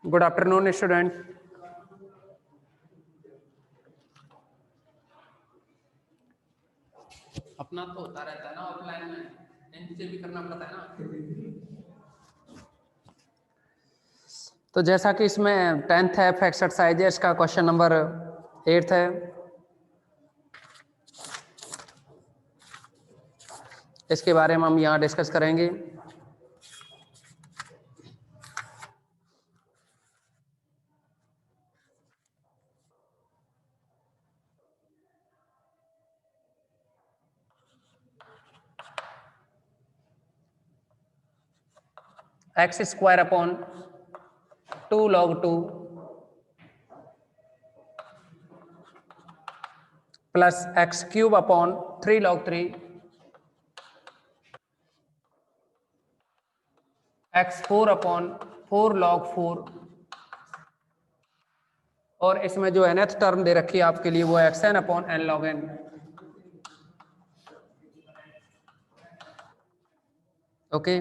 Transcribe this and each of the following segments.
Good afternoon student. अपना तो होता रहता है ना ऑफलाइन में, इनसे भी करना पड़ता है ना। तो जैसा कि इसमें 10th है एक्सरसाइज है, इसका क्वेश्चन नंबर 8 है। इसके बारे में हम यहाँ डिस्कस करेंगे। X square upon 2 log 2 plus x cube upon 3 log 3 x 4 upon 4 log 4 और इसमें जो nth टर्म दे रखी है आपके लिए वो x n upon n log n. Okay,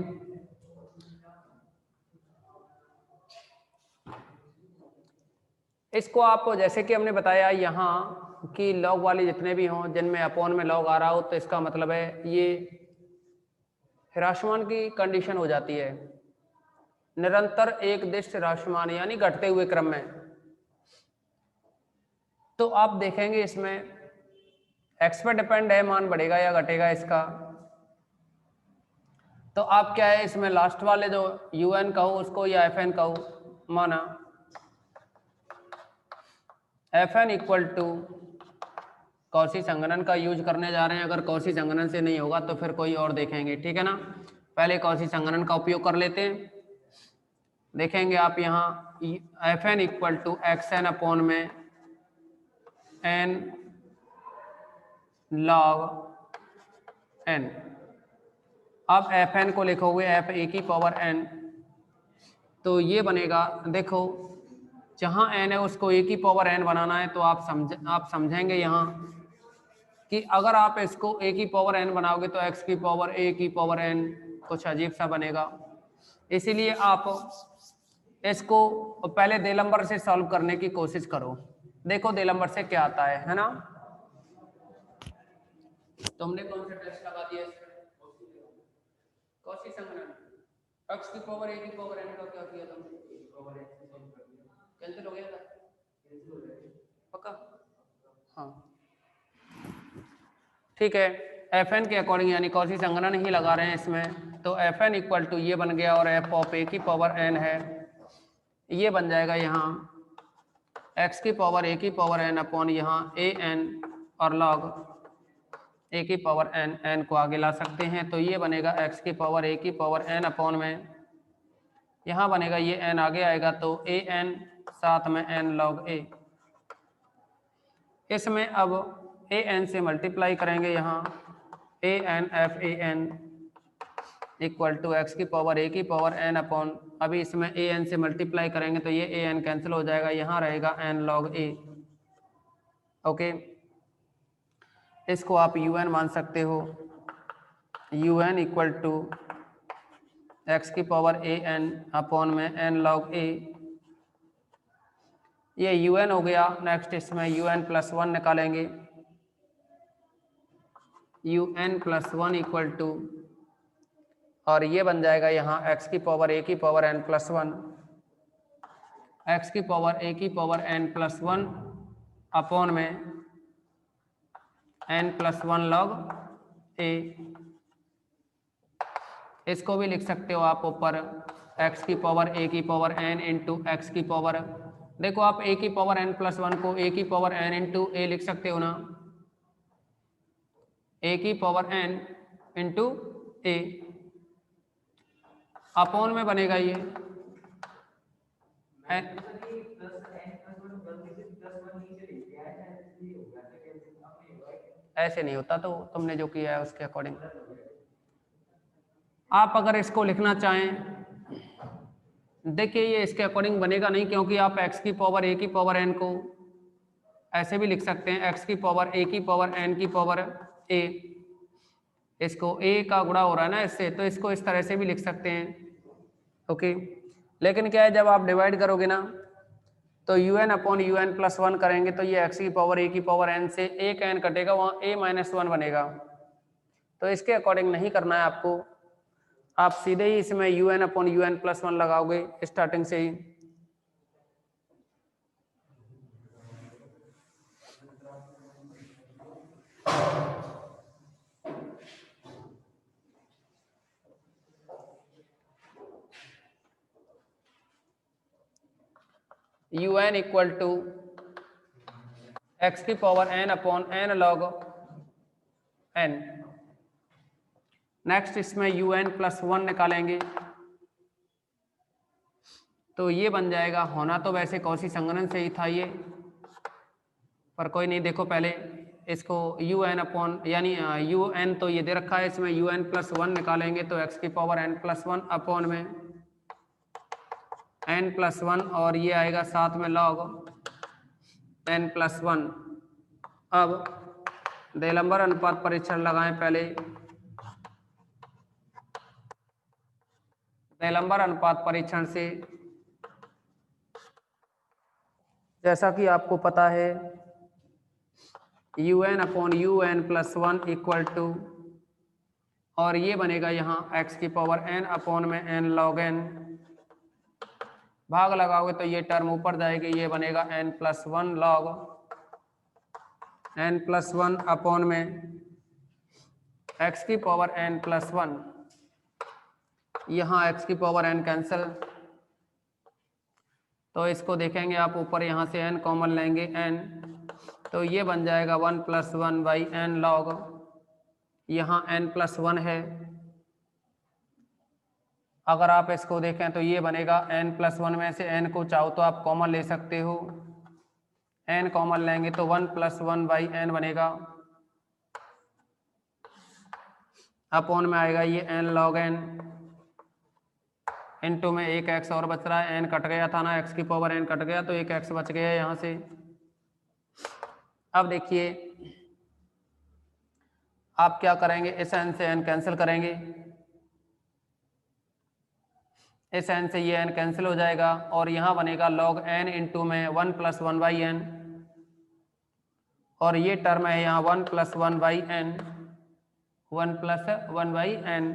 इसको आप जैसे कि हमने बताया यहाँ कि लॉग वाले जितने भी हों जिनमें अपॉन में लॉग आ रहा हो तो इसका मतलब है ये ह्रासमान की कंडीशन हो जाती है, निरंतर एक दिश ह्रासमान यानी घटते हुए क्रम में। तो आप देखेंगे इसमें एक्स पे डिपेंड है मान बढ़ेगा या घटेगा इसका। तो आप क्या है इसमें लास्ट वाले जो यू एन कहो उसको या एफ एन कहो, माना F N equal to Cauchy संगणन का यूज करने जा रहे हैं। अगर कौशी संगणन से नहीं होगा तो फिर कोई और देखेंगे, ठीक है ना। पहले कौशी संगणन का उपयोग कर लेते हैं। देखेंगे आप यहाँ f N equal to x n upon में एन लॉग एन। अब एफ एन को लिखोगे एफ ए की पावर एन, तो ये बनेगा, देखो जहाँ एन है उसको ए की पावर एन बनाना है तो आप समझेंगे यहाँ कि अगर आप इसको ए की पावर एन बनाओगे तो एक्स की पावर ए की पावर एन कुछ अजीब सा बनेगा। इसीलिए आप इसको पहले देलंबर से सॉल्व करने की कोशिश करो। देखो देलंबर से क्या आता है ना। तुमने कौन सा टेस्ट लगा दिया? कौशी संगणन। एक्स की पावर ए की पावर एन का क्या किया तुमने? कैंसिल हो गया था? पक्का? हाँ ठीक है, एफ एन के अकॉर्डिंग यानी कौशी संगणन ही लगा रहे हैं इसमें। तो एफ एन इक्वल टू ये बन गया और एफ ऑफ ए की पावर एन है, ये बन जाएगा यहाँ एक्स की पावर ए की पावर एन अपॉन यहाँ ए एन और लॉग ए की पावर एन, एन को आगे ला सकते हैं। तो ये बनेगा एक्स की पावर ए की पावर एन अपॉन में यहाँ बनेगा ये एन आगे आएगा तो ए एन साथ में एन लॉग ए। इसमें अब ए एन से मल्टीप्लाई करेंगे यहाँ A N F A N equal to x की पावर ए की पावर एन अपॉन, अभी इसमें ए एन से मल्टीप्लाई करेंगे तो ये ए एन कैंसिल हो जाएगा, यहाँ रहेगा एन लॉग ए। ओके, इसको आप यू एन मान सकते हो, u n equal to x की पावर ए एन अपॉन में एन लॉग ए। ये यू एन हो गया। नेक्स्ट इसमें यू एन प्लस वन निकालेंगे, u n plus one equal to, और ये बन जाएगा यहाँ एक्स की पावर ए की power n plus one, x की पावर ए की power n plus one upon में n plus one log a. इसको भी लिख सकते हो आप ऊपर एक्स की पावर ए की पावर एन इंटू एक्स की पावर, देखो आप ए की पावर एन प्लस वन को ए की पावर एन इंटू ए लिख सकते हो ना, ए की पावर एन इंटू ए अपॉन में बनेगा ये ऐसे नहीं होता, तो तुमने जो किया है उसके अकॉर्डिंग आप अगर इसको लिखना चाहें, देखिए ये इसके अकॉर्डिंग बनेगा नहीं, क्योंकि आप x की पावर a की पावर n को ऐसे भी लिख सकते हैं, x की पावर a की पावर n की पावर a इसको a का गुणा हो रहा है ना इससे, तो इसको इस तरह से भी लिख सकते हैं। ओके, लेकिन क्या है जब आप डिवाइड करोगे ना तो un अपॉन un प्लस 1 करेंगे तो ये x की पावर a की पावर n से एक n कटेगा, वहाँ a माइनस 1 बनेगा। तो इसके अकॉर्डिंग नहीं करना है आपको, आप सीधे ही इसमें un अपॉन un प्लस 1 लगाओगे स्टार्टिंग से ही। un इक्वल टू x की power n upon n log n। Next इसमें un प्लस 1 निकालेंगे तो ये बन जाएगा, होना तो वैसे कौशी संगणन से ही था ये, पर कोई नहीं। देखो पहले इसको un अपॉन यानी un तो ये दे रखा है, इसमें un प्लस 1 निकालेंगे तो x की पावर n प्लस 1 अपॉन में n प्लस 1 और ये आएगा साथ में लॉग n प्लस 1। अब देलंबर अनुपात परीक्षण लगाएं पहले। देलंबर अनुपात परीक्षण से जैसा कि आपको पता है un upon un plus 1 equal to, और ये बनेगा यहाँ x की पावर n अपॉन में n लॉग n, भाग लगाओगे तो ये टर्म ऊपर जाएगी, ये बनेगा n plus 1 log n plus 1 upon में x की पावर n प्लस 1। यहाँ x की पावर n कैंसिल, तो इसको देखेंगे आप ऊपर यहाँ से n कॉमन लेंगे n, तो ये बन जाएगा 1 प्लस 1 बाई n लॉग, यहाँ n प्लस 1 है। अगर आप इसको देखें तो ये बनेगा n प्लस 1 में से n को चाहो तो आप कॉमन ले सकते हो, n कॉमन लेंगे तो 1 प्लस 1 बाई n बनेगा, अपॉन में आएगा ये n लॉग n, इनटू में एक x और बच रहा है, n कट गया था ना, x की पावर n कट गया तो एक x बच गया यहाँ से। अब देखिए आप क्या करेंगे, इस n से n कैंसिल करेंगे, इस n से ये n कैंसिल हो जाएगा और यहाँ बनेगा log n इंटू में 1 प्लस 1 बाई n, और ये टर्म है यहाँ 1 plus 1 by n, 1 plus 1 by n,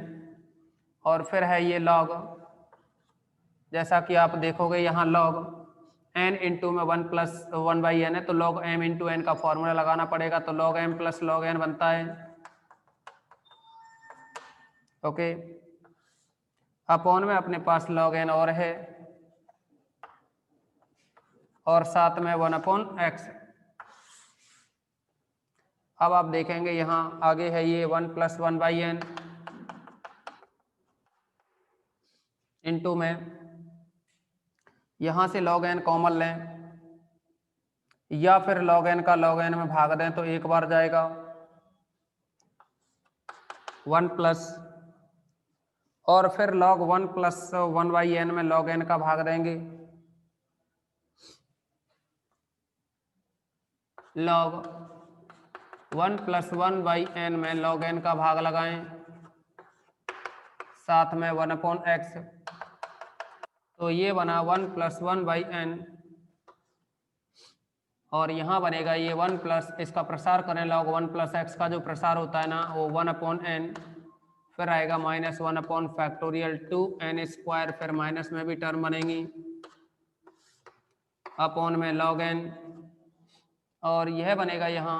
और फिर है ये log, जैसा कि आप देखोगे यहाँ log n इंटू में 1 प्लस 1 बाई n है तो log m इंटू n का फॉर्मूला लगाना पड़ेगा, तो log m plus log n बनता है। ओके, अपॉन में अपने पास log n और है और साथ में 1 अपॉन x। अब आप देखेंगे यहाँ आगे है ये 1 प्लस 1 बाई n इंटू में यहाँ से log n कॉमन लें या फिर log n का log n में भाग दें तो एक बार जाएगा 1 प्लस, और फिर log 1 प्लस 1 बाई n में log n का भाग देंगे, log 1 प्लस 1 बाई n में log n का भाग लगाएं, साथ में 1 अपॉन x, तो ये बना 1 प्लस 1 बाई n, और यहाँ बनेगा ये 1 प्लस, इसका प्रसार करें log 1 प्लस x का जो प्रसार होता है ना वो 1 अपॉन n, फिर आएगा minus 1 upon factorial 2n square, फिर माइनस में भी टर्म बनेंगी, अपॉन में log n, और यह बनेगा यहाँ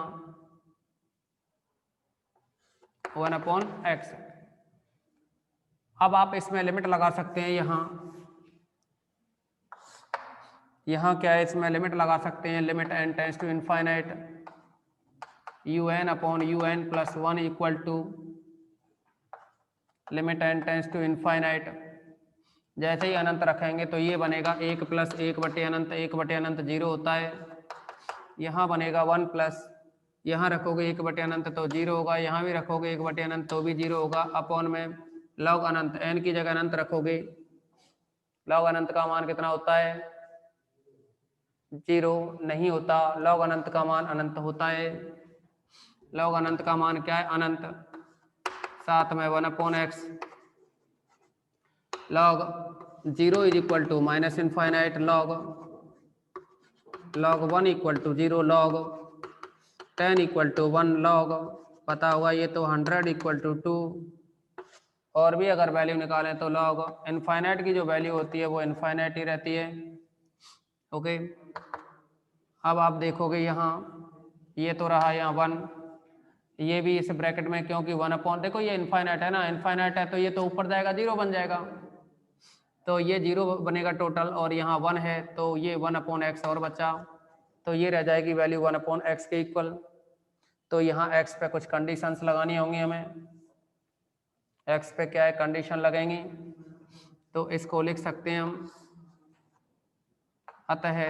1 अपॉन x। अब आप इसमें लिमिट लगा सकते हैं, यहाँ क्या है, इसमें लिमिट लगा सकते हैं, limit n tends to infinite un upon un plus 1 equal to limit n tends to infinite. जैसे ही अनंत रखेंगे तो ये बनेगा 1 प्लस 1 बटे अनंत, 1 बटे अनंत 0 होता है, यहाँ बनेगा 1 प्लस, यहाँ रखोगे 1 बटे अनंत तो 0 होगा, यहाँ भी रखोगे 1 बटे अनंत तो भी 0 होगा, अपॉन में लॉग अनंत, n की जगह अनंत रखोगे, लॉग अनंत का मान कितना होता है 0 नहीं होता, लॉग अनंत का मान अनंत होता है, लॉग अनंत का मान क्या है अनंत, साथ में 1/x log 0 is equal to minus infinite log 1 equal to 0 log 10 equal to 1 log, पता होगा ये तो 100 इक्वल टू 2, और भी अगर वैल्यू निकालें तो log इनफाइनाइट की जो वैल्यू होती है वो इनफाइनाइट ही रहती है। ओके, अब आप देखोगे यहाँ ये तो रहा यहाँ 1, ये भी इस ब्रैकेट में, क्योंकि 1 देखो ये इनफाइनाइट है ना, इनफाइनाइट है तो ये तो ऊपर जाएगा 0 बन जाएगा, तो ये 0 बनेगा टोटल, और यहाँ 1 है तो ये 1/x और बचा, तो ये रह जाएगी वैल्यू 1/x के इक्वल। तो यहाँ x पे कुछ कंडीशंस लगानी होंगी हमें, x पे क्या है कंडीशन लगेंगी, तो इसको लिख सकते हैं हम, अतः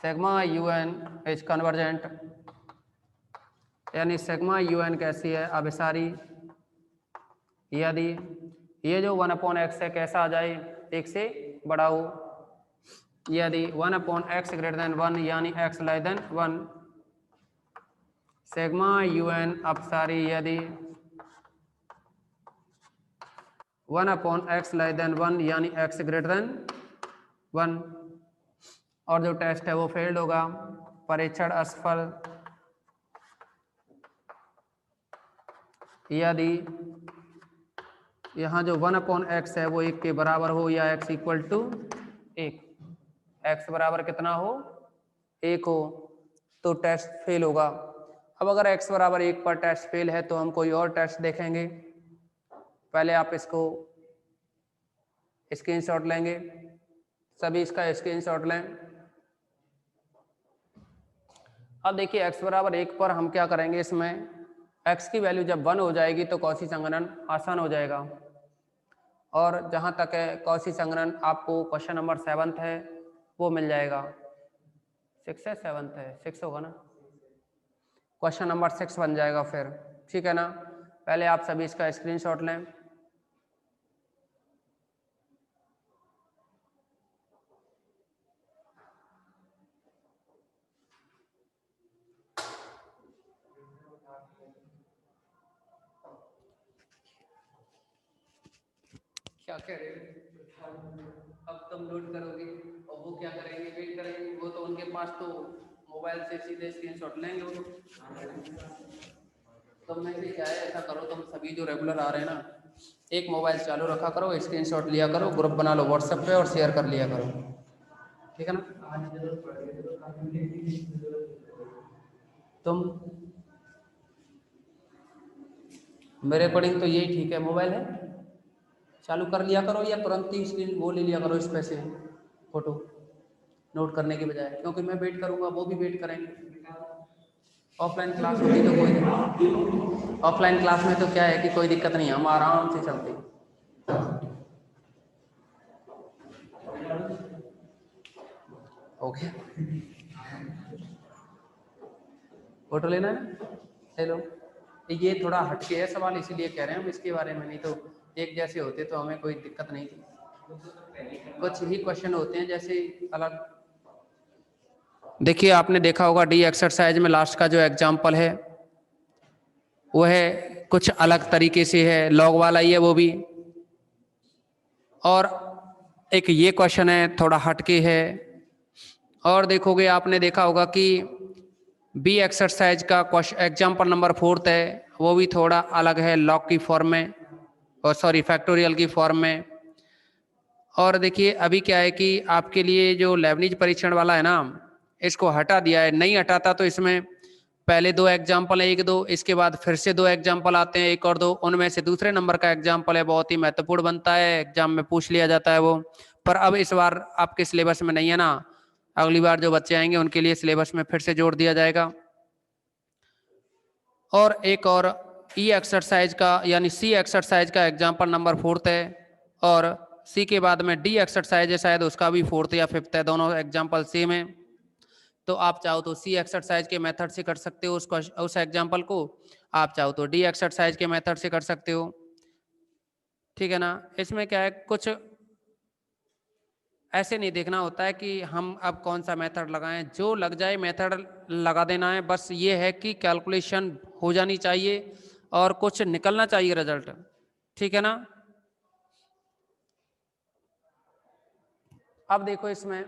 सिग्मा un इज कन्वर्जेंट, यानी सिग्मा un कैसी है अभिसारी, यदि ये जो 1/x है कैसा आ जाए, 1 से बड़ा हो, यदि 1/x ग्रेटर देन 1 यानी x less than 1, sigma un अपसारी यदि 1/x लेस देन 1 यानी x ग्रेटर देन 1, और जो टेस्ट है वो फेल्ड होगा, परीक्षण असफल यदि यहाँ जो 1/x है वो 1 के बराबर हो या x इक्वल टू 1, x बराबर कितना हो 1 हो तो टेस्ट फेल होगा। अब अगर x बराबर 1 पर टेस्ट फेल है तो हम कोई और टेस्ट देखेंगे, पहले आप इसको स्क्रीनशॉट लेंगे, सभी इसका स्क्रीनशॉट लें। अब देखिए x बराबर 1 पर हम क्या करेंगे, इसमें x की वैल्यू जब 1 हो जाएगी तो कॉची संघनन आसान हो जाएगा, और जहाँ तक है कॉची संघनन आपको क्वेश्चन नंबर 7 है वो मिल जाएगा, 6 है 7 है 6 होगा ना, क्वेश्चन नंबर 6 बन जाएगा फिर, ठीक है ना। पहले आप सभी इसका स्क्रीनशॉट लें। क्या कह रहे हो, अब तुम नोट करोगे और वो क्या करेंगे, वेट करेंगे, वो तो उनके पास तो मोबाइल से सीधे स्क्रीनशॉट लेंगे वो, तो मैं भी क्या है ऐसा करो, तुम सभी जो रेगुलर आ रहे हैं ना, एक मोबाइल चालू रखा करो, स्क्रीनशॉट लिया करो, ग्रुप बना लो व्हाट्सएप पे और शेयर कर लिया करो, ठीक है ना। तुम मेरे अकॉर्डिंग तो यही ठीक है, मोबाइल है चालू कर लिया करो या तुरंत ही स्क्रीन वो ले लिया करो इस पे से फोटो नोट करने के बजाय, क्योंकि मैं वेट करूंगा वो भी वेट करेंगे। ऑफलाइन क्लास होती तो कोई, ऑफलाइन क्लास में तो क्या है कि कोई दिक्कत नहीं है, हम आराम से चलते। ओके, फोटो लेना है, हेलो, ये थोड़ा हटके है सवाल इसीलिए कह रहे हैं हम इसके बारे में, नहीं तो एक जैसे होते तो हमें कोई दिक्कत नहीं थी, कुछ ही क्वेश्चन होते हैं जैसे अलग। देखिए आपने देखा होगा डी एक्सरसाइज में लास्ट का जो एग्जाम्पल है वो है कुछ अलग तरीके से है, लॉग वाला ही है वो भी, और एक ये क्वेश्चन है थोड़ा हटके है, और देखोगे आपने देखा होगा कि बी एक्सरसाइज का एग्जाम्पल नंबर 4 है वो भी थोड़ा अलग है, लॉग की फॉर्म में, और सॉरी फैक्टोरियल की फॉर्म में। और देखिए अभी क्या है कि आपके लिए जो लेबनीज परीक्षण वाला है ना, इसको हटा दिया है, नहीं हटाता तो इसमें पहले 2 एग्जाम्पल है 1-2, इसके बाद फिर से 2 एग्जाम्पल आते हैं 1 और 2, उनमें से दूसरे नंबर का एग्जाम्पल है बहुत ही महत्वपूर्ण बनता है, एग्जाम में पूछ लिया जाता है वो, पर अब इस बार आपके सिलेबस में नहीं है ना, अगली बार जो बच्चे आएंगे उनके लिए सिलेबस में फिर से जोड़ दिया जाएगा। और एक और ई एक्सरसाइज का यानी सी एक्सरसाइज का एग्जाम्पल नंबर 4 है, और सी के बाद में डी एक्सरसाइज है शायद उसका भी 4 या 5 है, दोनों एग्जाम्पल सेम है। तो आप चाहो तो सी एक्सरसाइज के मेथड से कर सकते हो उस एग्जाम्पल को, आप चाहो तो डी एक्सरसाइज के मेथड से कर सकते हो, ठीक है ना। इसमें क्या है कुछ ऐसे नहीं देखना होता है कि हम अब कौन सा मेथड लगाएं, जो लग जाए मेथड लगा देना है, बस ये है कि कैलकुलेशन हो जानी चाहिए और कुछ निकलना चाहिए रिजल्ट, ठीक है ना। अब देखो इसमें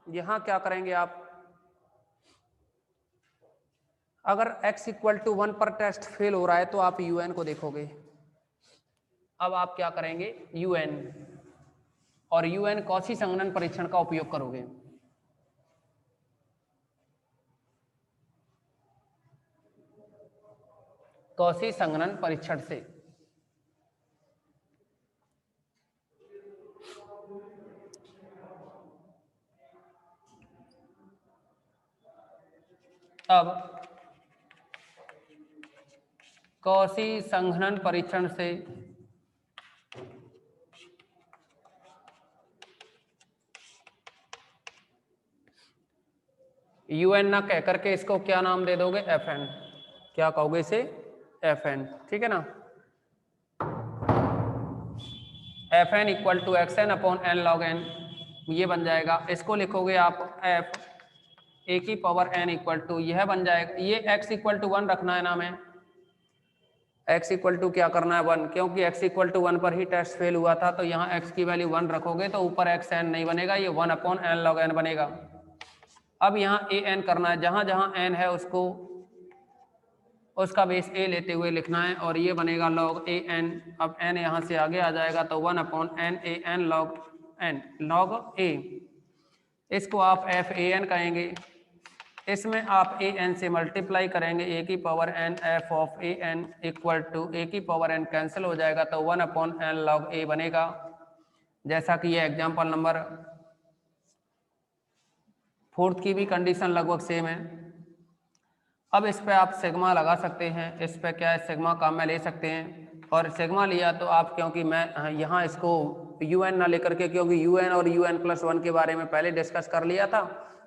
यहां क्या करेंगे आप, अगर x इक्वल टू 1 पर टेस्ट फेल हो रहा है तो आप un को देखोगे। अब आप क्या करेंगे, un और un कौशी संघनन परीक्षण का उपयोग करोगे। कौशी संघनन परीक्षण से अब कौशी संघनन परीक्षण से un ना कह करके इसको क्या नाम दे दोगे, fn। क्या कहोगे इसे, fn, ठीक है ना। fn equal to xn upon n log n, ये बन जाएगा। इसको लिखोगे आप f a की पावर n इक्वल टू, यह बन जाएगा, ये x इक्वल टू 1 रखना है ना हमें, x इक्वल टू क्या करना है 1, क्योंकि x इक्वल टू 1 पर ही टेस्ट फेल हुआ था, तो यहाँ x की वैल्यू 1 रखोगे तो ऊपर xn नहीं बनेगा, ये 1 अपॉन n log n बनेगा। अब यहाँ an करना है, जहां जहां n है उसको उसका बेस a लेते हुए लिखना है, और ये बनेगा log an। अब n यहाँ से आगे आ जाएगा तो 1 upon n a n log a, इसको आप f a n कहेंगे। इसमें आप a n से मल्टीप्लाई करेंगे, a की power n f of a n equal to a की पावर n कैंसिल हो जाएगा तो 1 अपॉन n log a बनेगा, जैसा कि ये एग्जाम्पल नंबर 4 की भी कंडीशन लगभग सेम है। अब इस पे आप सिग्मा लगा सकते हैं, इस पे क्या है, सिग्मा काम में ले सकते हैं, और सिग्मा लिया तो आप, क्योंकि मैं यहाँ इसको un ना लेकर के, क्योंकि un और un प्लस 1 के बारे में पहले डिस्कस कर लिया था,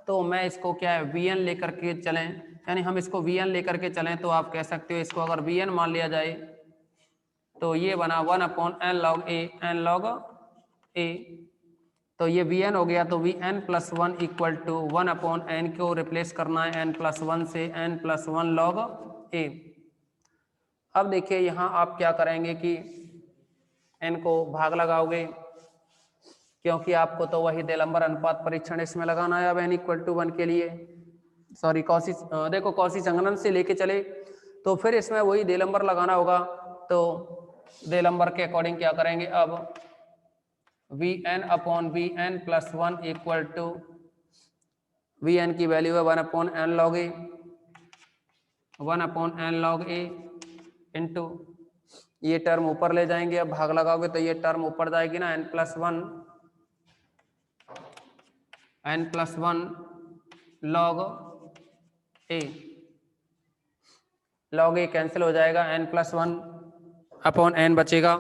तो मैं इसको क्या है vn लेकर के चलें, यानी हम इसको vn लेकर के चलें तो आप कह सकते हो इसको अगर vn मान लिया जाए तो ये बना 1 अपॉन n log a, तो ये vn हो गया, तो vn plus 1 equal to 1 upon n को रिप्लेस करना है n प्लस 1 से, n प्लस 1 log a। अब देखिए यहाँ आप क्या करेंगे कि n को भाग लगाओगे, क्योंकि आपको तो वही देलंबर अनुपात परीक्षण इसमें लगाना है। अब n इक्वल टू 1 के लिए, सॉरी कौशी, देखो कौशी संघनन से लेके चले तो फिर इसमें वही देलंबर लगाना होगा, तो देलंबर के अकॉर्डिंग क्या करेंगे, अब vn upon vn plus 1 equal to, vn की वैल्यू है 1 upon n log a, 1 upon n log a into, ये टर्म ऊपर ले जाएंगे, अब भाग लगाओगे तो ये टर्म ऊपर जाएगी ना, n plus 1 log a, log a cancel हो जाएगा, n प्लस 1 अपॉन n बचेगा,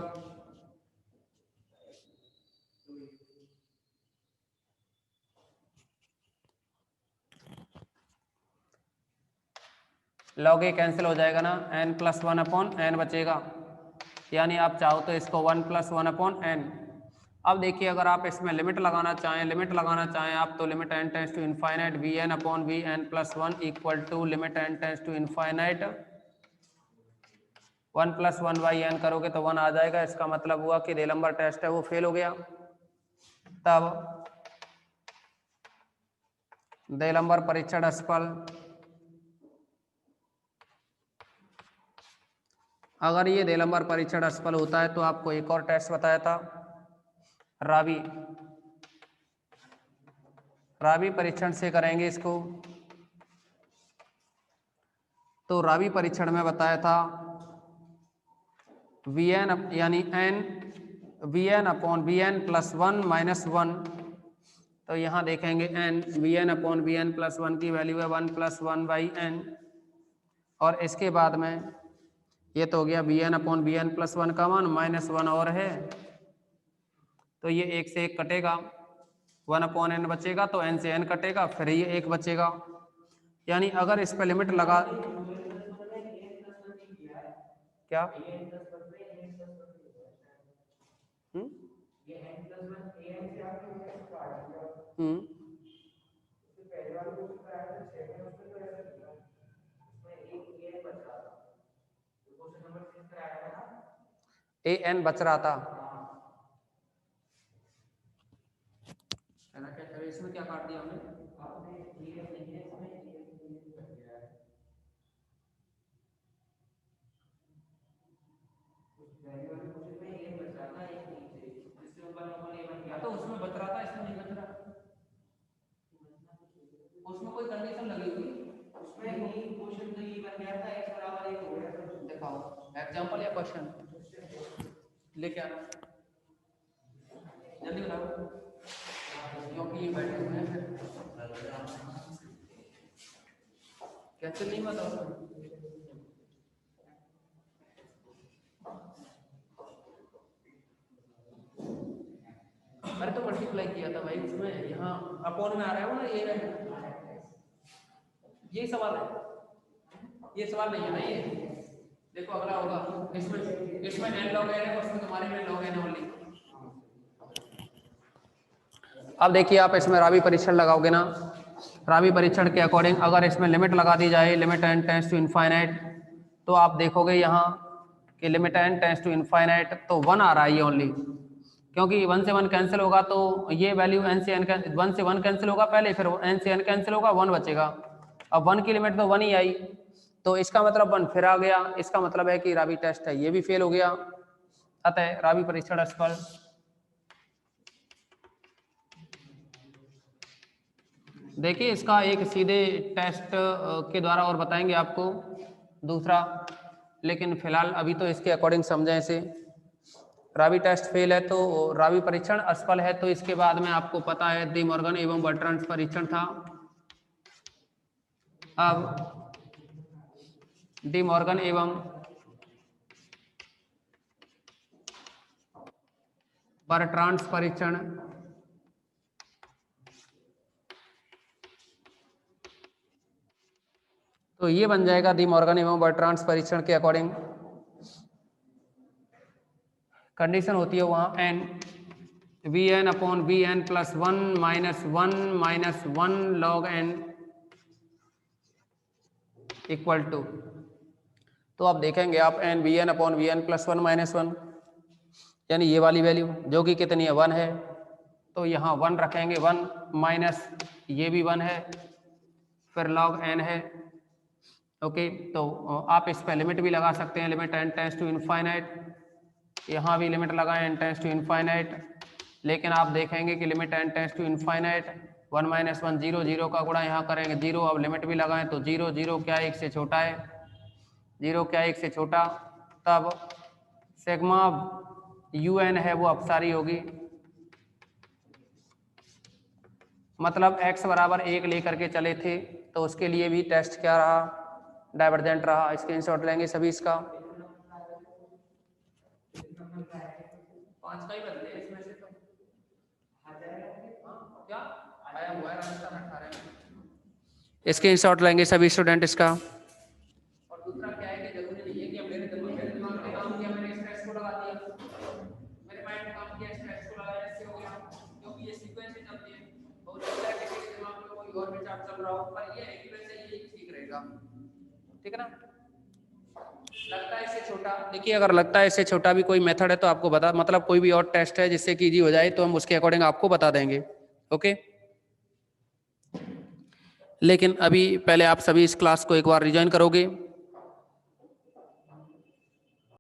log a कैंसिल हो जाएगा ना, n प्लस 1 अपॉन n बचेगा, यानी आप चाहो तो इसको 1 प्लस 1 अपॉन n। अब देखिए अगर आप इसमें लिमिट लगाना चाहें आप, तो limit n tends to infinite vn upon vn plus 1 equal to limit n tends to infinite 1 plus 1 by n करोगे तो 1 आ जाएगा, इसका मतलब हुआ कि देलंबर टेस्ट है वो फेल हो गया। तब देलंबर परीक्षण असफल, अगर ये देलंबर परीक्षण असफल होता है तो आपको एक और टेस्ट बताया था, रावी परीक्षण से करेंगे इसको। तो रावी परीक्षण में बताया था vn यानी n vn upon vn plus 1 minus 1, तो यहाँ देखेंगे n vn upon vn plus 1 की वैल्यू है 1 प्लस 1 बाई n, और इसके बाद में ये तो हो गया vn अपॉन vn प्लस 1 का मान, माइनस 1 और है, तो ये एक से एक कटेगा, 1 अपॉन n बचेगा, तो n से n कटेगा, फिर ये एक बचेगा, यानी अगर इस पर लिमिट लगा, क्या हम्म हम्म ए एन बच रहा था है ना, क्या इसमें क्या काट दिया हमने, तो उसमें बच रहा था, इसमें नहीं बच रहा, उसमें कोई कंडीशन लगी हुई, उसमें नहीं क्वेश्चन तो ये बन गया था x बराबर 1 हो गया, दिखाओ एग्जांपल या क्वेश्चन लेके आना जल्दी बनाओ, क्योंकि ये बैठे हुए हैं कैसे नहीं बताओ, अरे तो मल्टीप्लाई किया था भाई उसमें, यहाँ अपॉन में आ रहा है ना, ये सवाल है, ये सवाल नहीं है ना ये, देखो अगला होगा, इसमें n log n है, उसमें तुम्हारे में log n ओनली। अब देखिए आप इसमें रावी परीक्षण लगाओगे ना, रावी परीक्षण के अकॉर्डिंग अगर इसमें लिमिट लगा दी जाए, limit n tends to infinite, तो आप देखोगे यहाँ कि limit n tends to infinite तो 1 आ रहा है ये ओनली, क्योंकि 1 से 1 कैंसिल होगा तो ये वैल्यू n से n 1 से 1 कैंसिल होगा पहले, फिर n से n कैंसिल होगा, 1 बचेगा, अब 1 की लिमिट तो 1 ही आई, तो इसका मतलब 1 फिर आ गया, इसका मतलब है कि रावी टेस्ट है ये भी फेल हो गया, अतः रावी परीक्षण असफल। देखिए इसका एक सीधे टेस्ट के द्वारा और बताएंगे आपको दूसरा, लेकिन फिलहाल अभी तो इसके अकॉर्डिंग समझें इसे। रावी टेस्ट फेल है तो रावी परीक्षण असफल है, तो इसके बाद में आपको पता है डी मॉर्गन एवं बर्ट्रांड परीक्षण था। अब डी मॉर्गन एवं बर्ट्रांड परीक्षण, तो ये बन जाएगा डी मॉर्गन एवं बर्ट्रांड परीक्षण के अकॉर्डिंग कंडीशन होती है वहां n v n upon v n plus 1 minus 1 log n equal to, तो आप देखेंगे आप n v n upon v n plus 1 minus 1, यानी ये वाली वैल्यू जो कि कितनी है 1 है, तो यहाँ 1 रखेंगे, 1 माइनस ये भी 1 है, फिर log n है, ओके। तो आप इस पर लिमिट भी लगा सकते हैं, limit n tends to infinite, यहाँ भी लिमिट लगाएं n टेंड्स टू इनफाइनाइट, लेकिन आप देखेंगे कि limit n tends to infinite 1 minus 1 0 0 का गुणा यहाँ करेंगे 0, अब लिमिट भी लगाएं तो 0 0 क्या 1 से छोटा है, 0 क्या 1 से छोटा, तब सिग्मा un है वो अपसारी होगी, मतलब x बराबर 1 लेकर के चले थे तो उसके लिए भी टेस्ट क्या रहा, डाइवर्जेंट रहा। स्क्रीनशॉट लेंगे सभी इसका, 5 का ही बदले इसमें से, तो क्या आया हुआ है राजस्थान 18 स्क्रीनशॉट लेंगे सभी स्टूडेंट इसका। और दूसरा क्या है कि जरूरी नहीं है कि अब मेरे दिमाग में काम किया, मैंने इस टेस्ट को लगा दिया, मेरे माइंड में काम किया, इस टेस्ट को लगाया, ऐसे हो गया, क्योंकि ये सीक्वेंस से चलती है, और लगता है कि मेरे दिमाग में कोई और विचार चल रहा हो, पर ये एक्यूरेसी है, ये ठीक रहेगा, ठीक है ना। लगता है इससे छोटा, देखिए अगर लगता है इससे छोटा भी कोई मेथड है तो आपको बता, मतलब कोई भी और टेस्ट है जिससे कि इजी हो जाए तो हम उसके अकॉर्डिंग आपको बता देंगे, ओके। लेकिन अभी पहले आप सभी इस क्लास को एक बार रिजॉइन करोगे।